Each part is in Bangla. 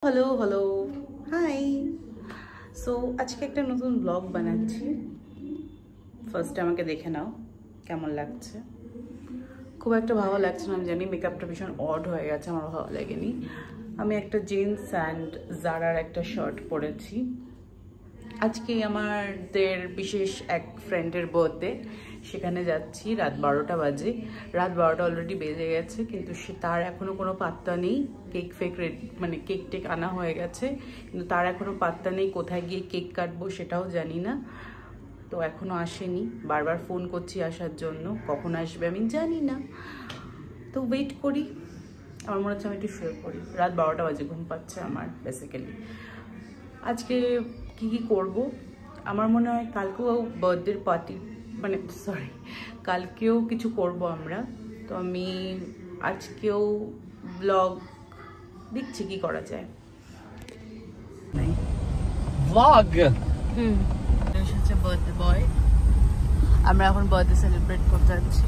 Hello hello hi. সো আজকে একটা নতুন ব্লগ বানাচ্ছি। ফার্স্টে আমাকে দেখে নাও কেমন লাগছে। খুব একটা ভালো লাগছে না, আমি জানি। মেকআপটা ভীষণ অড হয়ে গেছে, আমার ভালো লাগেনি। আমি একটা জিন্স অ্যান্ড জারার একটা শার্ট পরেছি। আজকে আমাদের বিশেষ এক ফ্রেন্ডের বার্থডে, সেখানে যাচ্ছি। রাত 12টা বাজে, রাত 12টা অলরেডি বেজে গেছে, কিন্তু তার এখনও কোনো পাত্তা নেই। কেক ফেক মানে কেক টেক আনা হয়ে গেছে, কিন্তু তার এখনও পাত্তা নেই। কোথায় গিয়ে কেক কাটবো সেটাও জানি না, তো এখনও আসেনি। বারবার ফোন করছি আসার জন্য, কখন আসবে আমি জানি না, তো ওয়েট করি। আমার মনে হচ্ছে আমি একটু শুয়ে পড়ি। রাত 12টা বাজে, ঘুম পাচ্ছে আমার বেসিক্যালি। আজকে কি কি করব, আমার মনে হয় কালকেও বার্থডে পার্টি, মানে সরি, কালকেও কিছু করব আমরা। তো আমি আজকেও ব্লগ দেখছি কি করা যায়। ব্লগ এসেছে বার্থডে বয়। আমরা এখন বার্থডে সেলিব্রেট করতে যাচ্ছি।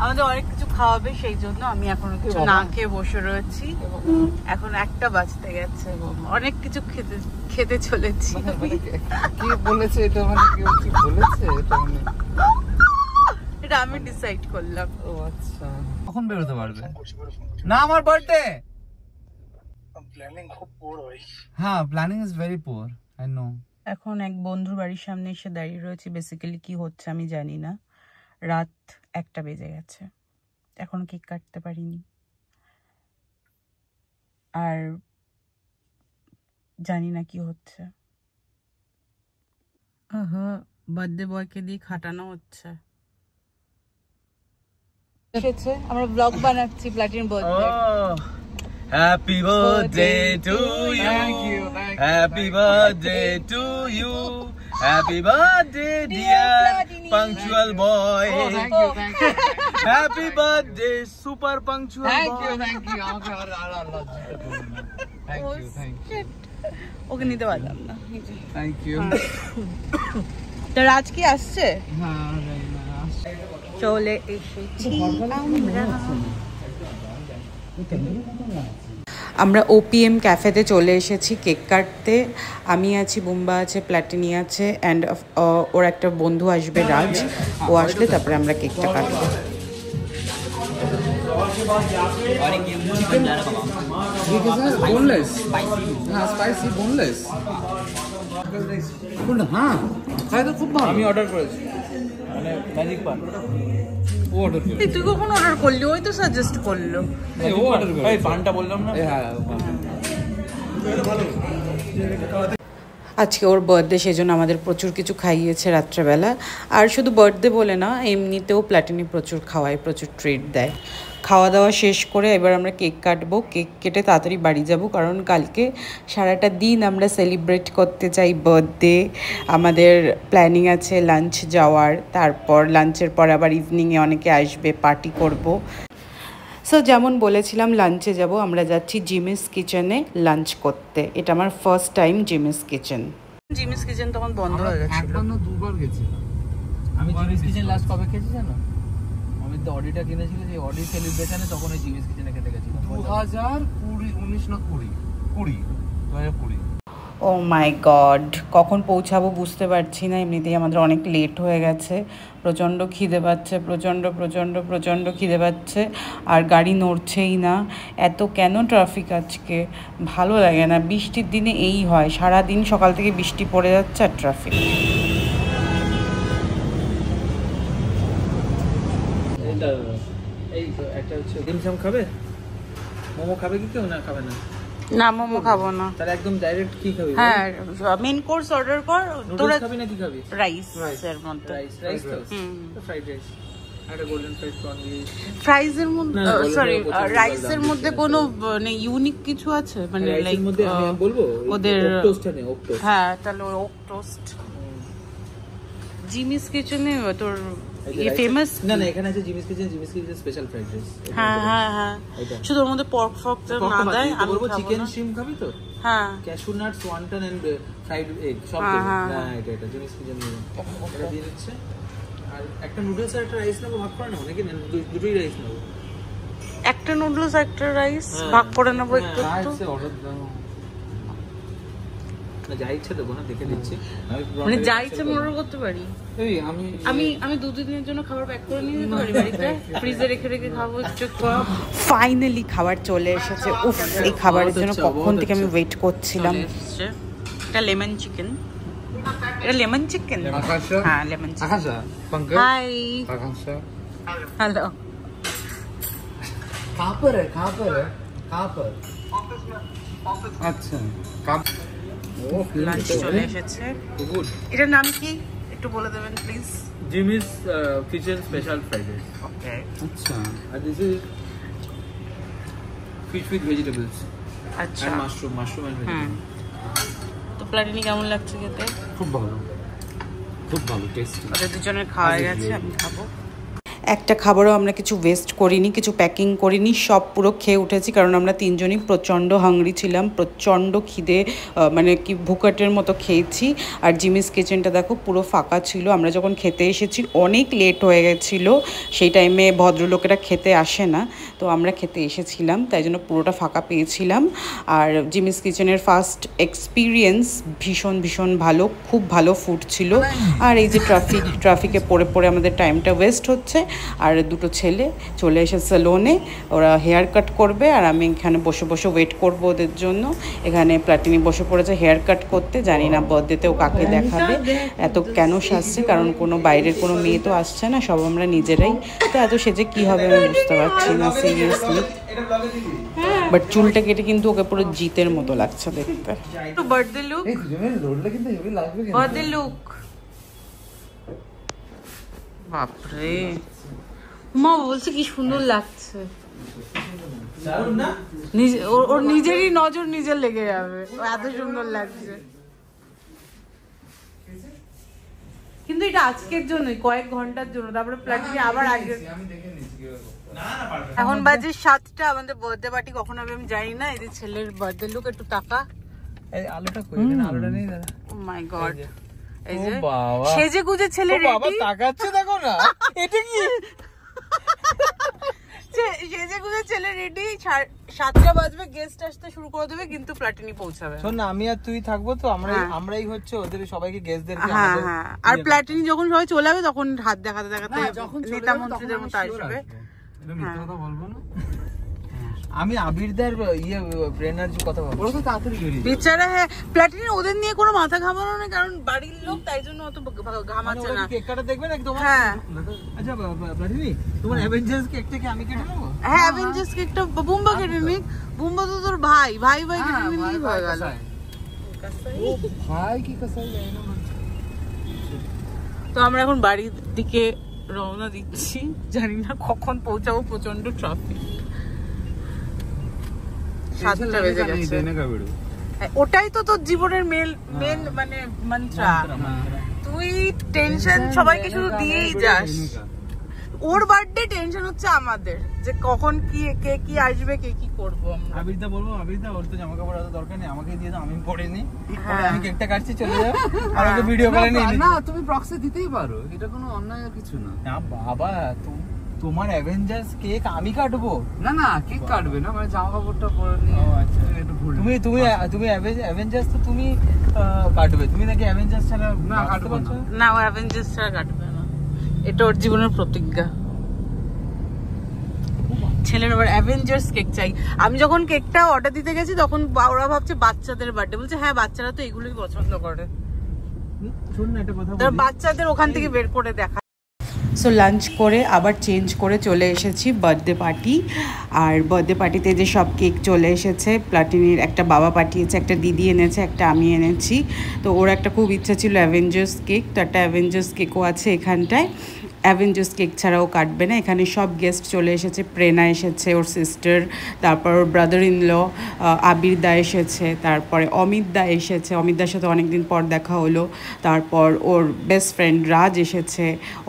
আমাদের অনেক কিছু খাওয়াবে, সেই জন্য আমি এখনো কিছু না খেয়ে বসে রয়েছি। এখন 1টা বাজতে গেছে, অনেক কিছু খেতে চলেছি। কি বলেছে এটা, মানে কি বলেছে এটা, মানে এটা আমি ডিসাইড করলাম। ও আচ্ছা, কখন বেরোতে পারবে? না, আমার বার্থডে। প্ল্যানিং খুব পুয়ার ভাই। হ্যাঁ, planning is very poor, I know. এখন এক বন্ধুর বাড়ির সামনে এসে দাঁড়িয়ে রয়েছি। বেসিক্যালি কি হচ্ছে আমি জানি না। রাত 1টা বেজে গেছে, এখন কেক কাটতে পারিনি, আর জানি না কি হচ্ছে। বার্থডে বয়কে দিয়ে খাটানো হচ্ছে। এসেছে, আমরা ব্লগ বানাচ্ছি প্লাটিন birthday. Happy birthday to you, happy birthday to you, happy birthday dear punctual boy. Thank you happy birthday super punctual boy. Thank you আমাকে আর থ্যাংক ইউ ওকে নিতে পারলাম না। Thank you. তো রাজ কি আসছে? হ্যাঁ, চলে এসেছি আমরা ওপিএম ক্যাফেতে চলে এসেছি কেক কাটতে। আমি আছি, বুম্বা আছে, প্ল্যাটিনি আছে, অ্যান্ড ওর একটা বন্ধু আসবে রাজ। ও আসলে তারপরে আমরা কেকটা কাটবো। बोनलेस, हाँ स्पाइसी बोनलेस। हाँ খাই তো খুব ভালো। আমি অর্ডার করেছি, মানে ম্যাজিক পান। ও অর্ডার করেছে। তুই কখন অর্ডার করলি? ওই তো সাজেস্ট করলো। ও অর্ডার করেছে। এই পানটা বললাম না? হ্যাঁ ভালো। আজকে ওর বার্থডে, সেজন্য আমাদের প্রচুর কিছু খাইয়েছে রাত্রেবেলা। আর শুধু বার্থডে বলে না, এমনিতেও প্ল্যাটিনি প্রচুর খাওয়ায়, প্রচুর ট্রিট দেয়। খাওয়া দাওয়া শেষ করে এবার আমরা কেক কাটবো। কেক কেটে তাড়াতাড়ি বাড়ি যাব, কারণ কালকে সারাটা দিন আমরা সেলিব্রেট করতে চাই বার্থডে। আমাদের প্ল্যানিং আছে লাঞ্চ যাওয়ার, তারপর লাঞ্চের পর আবার ইভিনিংয়ে অনেকে আসবে, পার্টি করব। সো যেমন বলেছিলাম লাঞ্চে যাব, আমরা যাচ্ছি জিমিস কিচেনে লাঞ্চ করতে। এটা আমার first time Jimmy's kitchen. Jimmy's kitchen তখন বন্ধ হয়ে গেছে। একবার না দুবার গেছিলাম আমি জিমিস কিচেন। লাস্ট কবে খেয়েছি জানো? আমি তো অডিটা কিনেছিল, যে অডি সেলিব্রেশনে, তখন ওই জিমিস কিচেনে খেতে গেছিলাম 2019 না 2020। ও মাই গড, কখন পৌঁছাবো বুঝতে পারছি না। এমনিতেই আমাদের অনেক লেট হয়ে গেছে। প্রচণ্ড খিদে পাচ্ছে, প্রচণ্ড খিদে পাচ্ছে, আর গাড়ি নড়ছেই না। এত কেন ট্রাফিক আজকে? ভালো লাগে না। বৃষ্টির দিনে এই হয়, সারাদিন সকাল থেকে বৃষ্টি পড়ে যাচ্ছে আর ট্রাফিক। এই তো একটা হচ্ছে ডিমসাম খাবে, মোমো খাবে কি কেউ? না খাবে না? না, মোমো খাবো না। তাহলে একদম ডাইরেক্ট কি খাবি? হ্যাঁ, মেন কোর্স অর্ডার কর। তোরা খাবি না কি খাবি? রাইস এর মধ্যে, রাইস তো ফ্রাইড রাইস, একটা গোল্ডেন ফ্রাইড প্রন দিয়ে। ফ্রাইজের মধ্যে, সরি, রাইসের মধ্যে কোনো মানে ইউনিক কিছু আছে? মানে লাইক মধ্যে আমি বলবো ওদের টোস্ট আছে, ওক টোস্ট। হ্যাঁ, তাহলে ওক টোস্ট। জিমিস কিচেনে তোর ফেমাস না না, এখানে আছে Jimmy's kitchen special fried rice. হ্যাঁ হ্যাঁ হ্যাঁ, শুধু ওর মধ্যে পর্ক ফক না দেয়। আমি বলবো চিকেন শ্রিম খাবি তো? হ্যাঁ, cashew nuts, wonton and fried egg সব দেবে। হ্যাঁ, এটা জিমিস কিচেন এটা দিয়ে দিচ্ছে। আর একটা নুডলস আর একটা রাইস নেবো, ভাগ করে নাও নাকি? দুটোই রাইস নেবো। একটা নুডলস একটা রাইস ভাগ করে নেবো একটু একটু। যা ইচ্ছে দেবো না, দেখে দিচ্ছি। মানে যা ইচ্ছে অর্ডার করতে পারি। আমি 2 দিনের জন্য খাবার প্যাক করে নিয়ে যেতে পারি বাড়িতে, ফ্রিজে রেখে রেখে খাবো একটু। ফাইনালি খাবার চলে এসেছে। উফ, এই খাবারের জন্য কখন থেকে আমি ওয়েট করছিলাম। এটা লেমন চিকেন। এটা লেমন চিকেন। হ্যাঁ লেমন চিকেন। Hi hello. আচ্ছা, লাঞ্চ চলে এসেছে। এটার নাম কি একটু বলে দেবেন please? Jimmy's kitchen special fried rice. Okay, আচ্ছা, আর this is fish with vegetables. আচ্ছা, আর মাশরুম এন্ড ভেজিটেবল। তো প্লাটিনি কেমন লাগছে খেতে? খুব ভালো, টেস্টি। ওদের দুজনের খাওয়া গেছে, আমি খাবো। একটা খাবারও আমরা কিছু ওয়েস্ট করিনি, কিছু প্যাকিং করিনি, সব পুরো খেয়ে উঠেছি। কারণ আমরা 3 জনই প্রচণ্ড হাংরি ছিলাম, প্রচণ্ড খিদে, মানে কি ভুকাটের মতো খেয়েছি। আর জিমিস কিচেনটা দেখো পুরো ফাঁকা ছিল। আমরা যখন খেতে এসেছি অনেক লেট হয়ে গেছিলো, সেই টাইমে ভদ্রলোকেরা খেতে আসে না, তো আমরা খেতে এসেছিলাম, তাই জন্য পুরোটা ফাঁকা পেয়েছিলাম। আর জিমিস কিচেনের ফার্স্ট এক্সপিরিয়েন্স ভীষণ ভালো, খুব ভালো ফুড ছিল। আর এই যে ট্রাফিকে পড়ে আমাদের টাইমটা ওয়েস্ট হচ্ছে। আর 2টো ছেলে চলে এসে সেলুনে, ওরা হেয়ার কাট করবে, আর আমি এখানে বসে ওয়েট করবো ওদের জন্য। এখানে প্লাটিনি বসে পড়েছে হেয়ার কাট করতে, জানি না বার্থডেতেও কাকে দেখাবে, এত কেন সাজছে, কারণ কোনো বাইরের কোনো মেয়ে তো আসছে না, সব আমরা নিজেরাই, তো এত সেজে কী হবে আমি বুঝতে পারছি না সিরিয়াসলি। বাট চুলটা কেটে কিন্তু ওকে পুরো জিতের মতো লাগছে দেখতে। বার্থডে লুক, বার্থডে লুক, বাপরে মা বলছে কি সুন্দর লাগছে। ওর নিজেরই নজর নিজের লেগে যাবে, এত সুন্দর লাগছে। কিন্তু এটা আজকের জন্যই, কয়েক ঘন্টার জন্য, তারপরে প্লাটিনি আবার আগে। এখন বাজে 7টা, আমাদের বার্থডে পার্টি কখন হবে আমি জানি না। এই যে ছেলের বার্থডে লুক, একটু টাকা। এই আলুটা কই? আলুটা নেই দাদা। ও মাই গড, এই যে সেজে গুজে ছেলে রেডি। বাবা তাকাচ্ছে দেখো না, এটা কি? সেজে গুজে ছেলে রেডি, 7টা বাজবে, গেস্ট আসতে শুরু করে দেবে, কিন্তু প্লাটিনি পৌঁছাবে। শোন না, আমি আর তুই থাকবো তো, আমরাই হচ্ছে ওদের সবাইকে গেস্টদেরকে আমাদের। হ্যাঁ, আর প্লাটিনি যখন সবাই চলে যাবে তখন হাত দেখাতে নেতা মন্ত্রীদের মতো আসবে। এটা মিথ্যা কথা বলবো না। আমি আবিরদার ট্রেনার যে কথা বলবো, ওরা তো তাড়াতাড়ি বেরিয়ে বেচারা। হ্যাঁ, প্লাটিনি ওদের নিয়ে কোনো মাথা ঘামানো নেই, কারণ বাড়ির লোক, তাই জন্য অত ঘামাচ্ছে না। কেক কাটা দেখবে না তোমার? হ্যাঁ। আচ্ছা প্লাটিনি, তোমার অ্যাভেঞ্জার্স কেকটা কি আমি কেটে নেবো? হ্যাঁ, অ্যাভেঞ্জার্স কেকটা বুম্বা কেটে নিক। বুম্বা তো তোর ভাই কেটে নিলেই হয়ে গেল। ও ভাই কি কসাই জানি না। তো আমরা এখন বাড়ির দিকে রওনা দিচ্ছি, জানি না কখন পৌঁছাবো, প্রচন্ড ট্রাফিক। 7টা বেজে গেছে। ওটাই তো তোর জীবনের মেন মানে মন্ত্র। তুই টেনশন সবাইকে শুধু দিয়েই যাস। ওর বার্থডে টেনশন হচ্ছে আমাদের, যে কখন কে কি আসবে, কে কি করবো। আবিরদা বলবো, আবিরদা ওর তো জামা কাপড় এত দরকার নেই, আমাকে দিয়ে দাও, আমি পরে নি, আমি কেকটা কাটছি, চলে যাও, আর ওকে ভিডিও করে নিয়ে না। তুমি প্রক্সি দিতেই পারো, এটা কোনো অন্যায় কিছু না। না বাবা, তোমার অ্যাভেঞ্জার্স কেক আমি কাটবো? না কেক কাটবে না, মানে জামা কাপড়টা পরে নিয়ে। একটু ভুল। তুমি অ্যাভেঞ্জার্স তো তুমি কাটবে, তুমি নাকি অ্যাভেঞ্জার্স ছাড়া না কাটবে না? ও অ্যাভেঞ্জার্স ছাড়া কাটবে না, এটা ওর জীবনের প্রতিজ্ঞা। ছেলের আবার অ্যাভেঞ্জার্স কেক চাই। আমি যখন কেকটা অর্ডার দিতে গেছি তখন ওরা ভাবছে বাচ্চাদের বার্থডে, বলছে হ্যাঁ বাচ্চারা তো এগুলোই পছন্দ করে। শোন না একটা কথা, বাচ্চাদের ওখান থেকে বের করে দেখা। সো লাঞ্চ করে আবার চেঞ্জ করে চলে এসেছি বার্থডে পার্টি। আর বার্থডে পার্টিতে যে সব কেক চলে এসেছে, প্লাটিনির একটা বাবা পাঠিয়েছে, একটা দিদি এনেছে, একটা আমি এনেছি। তো ওর একটা খুব ইচ্ছা ছিল অ্যাভেঞ্জার্স কেক, তো একটা অ্যাভেঞ্জার্স কেকও আছে এখানটায়। অ্যাভেঞ্জার্স কেক ছাড়াও কাটবে না। এখানে সব গেস্ট চলে এসেছে। প্রেরণা এসেছে, ওর সিস্টার, তারপর ওর ব্রাদার ইন ল আবির দা এসেছে, তারপরে অমিত দা এসেছে, অমিত দার সাথে অনেকদিন পর দেখা হলো। তারপর ওর বেস্ট ফ্রেন্ড রাজ এসেছে,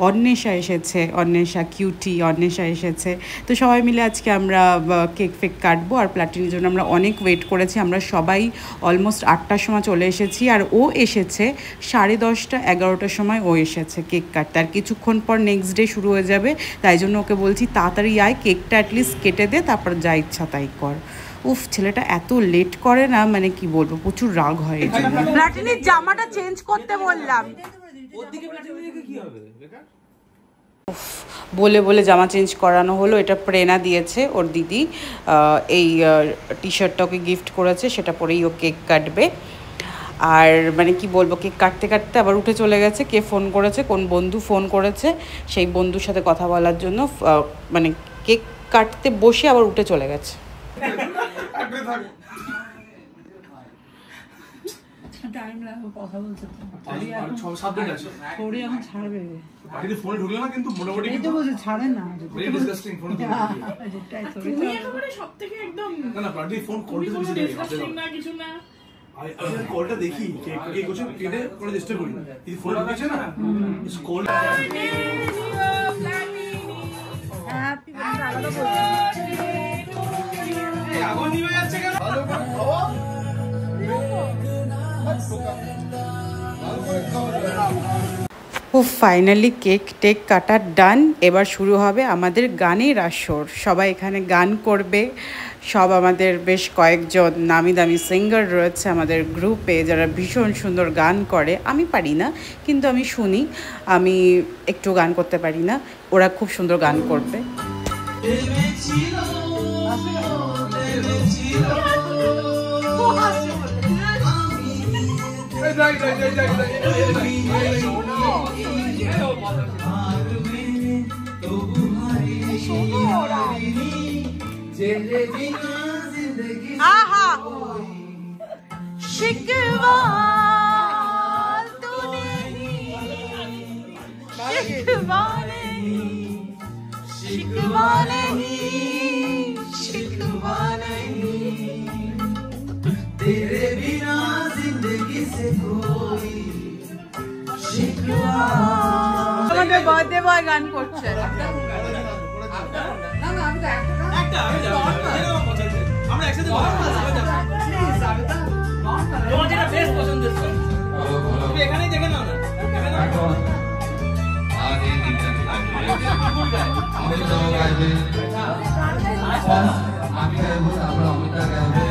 অন্বেষা এসেছে, অন্বেষা কিউটি, অন্বেষা এসেছে। তো সবাই মিলে আজকে আমরা কেক ফেক কাটবো। আর প্লাটিনির জন্য আমরা অনেক ওয়েট করেছি, আমরা সবাই অলমোস্ট 8টার সময় চলে এসেছি। আর ও এসেছে 10:30 11টার সময় ও এসেছে কেক কাটতে। আর কিছুক্ষণ পর নেক্সট ডে শুরু হয়ে যাবে, তাই জন্য ওকে বলছি তাড়াতাড়ি আয়, কেকটা অ্যাটলিস্ট কেটে দে, তারপর যা ইচ্ছা তাই কর। উফ, ছেলেটা এত লেট করে না, মানে কি বলবো, প্রচুর রাগ হয় এই জন্য। প্ল্যাটিনির জামাটা চেঞ্জ করতে বললাম, বলে বলে জামা চেঞ্জ করানো হলো। এটা প্রেরণা দিয়েছে, ওর দিদি এই টি শার্টটা ওকে গিফট করেছে, সেটা পরেই ও কেক কাটবে। আর মানে কি বলবো, কেক কাটতে কাটতে আবার উঠে চলে গেছে। কে ফোন করেছে, কোন বন্ধু ফোন করেছে, সেই বন্ধুর সাথে কথা বলার জন্য মানে কেক কাটতে বসে আবার উঠে চলে গেছে। কলটা দেখি কে কোচে কেটে করে চেষ্টা করি এই ফোন দিছে না কল হ্যাপি বার্থডে আলাদা বলছি আগুন নিভে যাচ্ছে কেন ভালো করে খাও ও ফাইনালি কেক টেক কাটা ডান। এবার শুরু হবে আমাদের গানের আসর। সবাই এখানে গান করবে। সব আমাদের বেশ কয়েকজন নামি দামি সিঙ্গার রয়েছে আমাদের গ্রুপে, যারা ভীষণ সুন্দর গান করে। আমি পারি না, কিন্তু আমি শুনি, আমি একটু গান করতে পারি না, ওরা খুব সুন্দর গান করবে। आहा शिकवा तूने शिकवा नहीं शिकवा नहीं शिकवा नहीं तेरे बिना जिंदगी से कोई शिकवा। আমাদের বার্থডে বয় গান করছে। আমরা একসাথে তোমার যেটা বেস্ট পছন্দ তুমি এখানেই দেখে নাও না। আমি গাইবো, তারপর অমিতা গাইবে।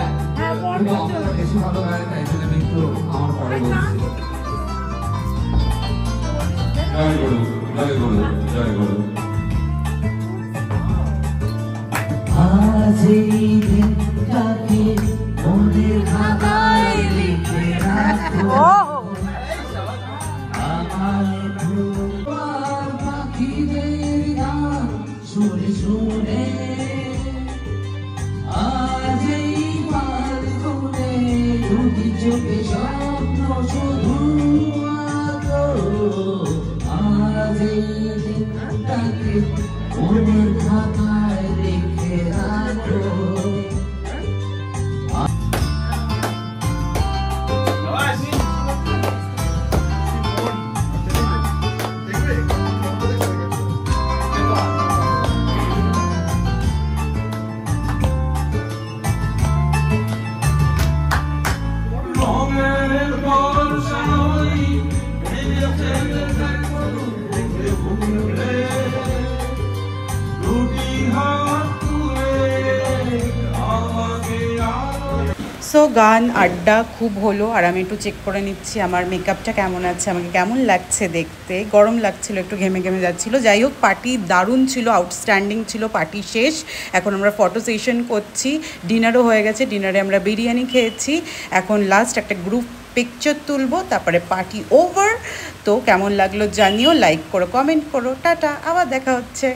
অমিতা বেশি ভালো গায়, তাই জন্য কিন্তু আমার পরে বলছি জয় গুরু জয় গুরু জয় গুরু। আজ এই দিনটাকে মনের খাতায় লিখে রাখো, আমায় তোমার পাখিদের গান শুনে শুনে আজ এই বালকনে দুটি চোখে স্বপ্ন শুধু আঁকো। আজ এই দিনটাকে মনের খাতায় লিখে রাখো। সো গান আড্ডা খুব হলো, আর আমি একটু চেক করে নিচ্ছি আমার মেকআপটা কেমন আছে, আমাকে কেমন লাগছে দেখতে। গরম লাগছিল, একটু ঘেমে ঘেমে যাচ্ছিলো। যাই হোক, পার্টি দারুণ ছিল, আউটস্ট্যান্ডিং ছিল। পার্টি শেষ, এখন আমরা ফটো সেশন করছি। ডিনারও হয়ে গেছে, ডিনারে আমরা বিরিয়ানি খেয়েছি। এখন লাস্ট একটা গ্রুপ পিকচার তুলবো, তারপরে পার্টি ওভার। তো কেমন লাগলো জানিও, লাইক করো, কমেন্ট করো। টাটা, আবার দেখা হচ্ছে।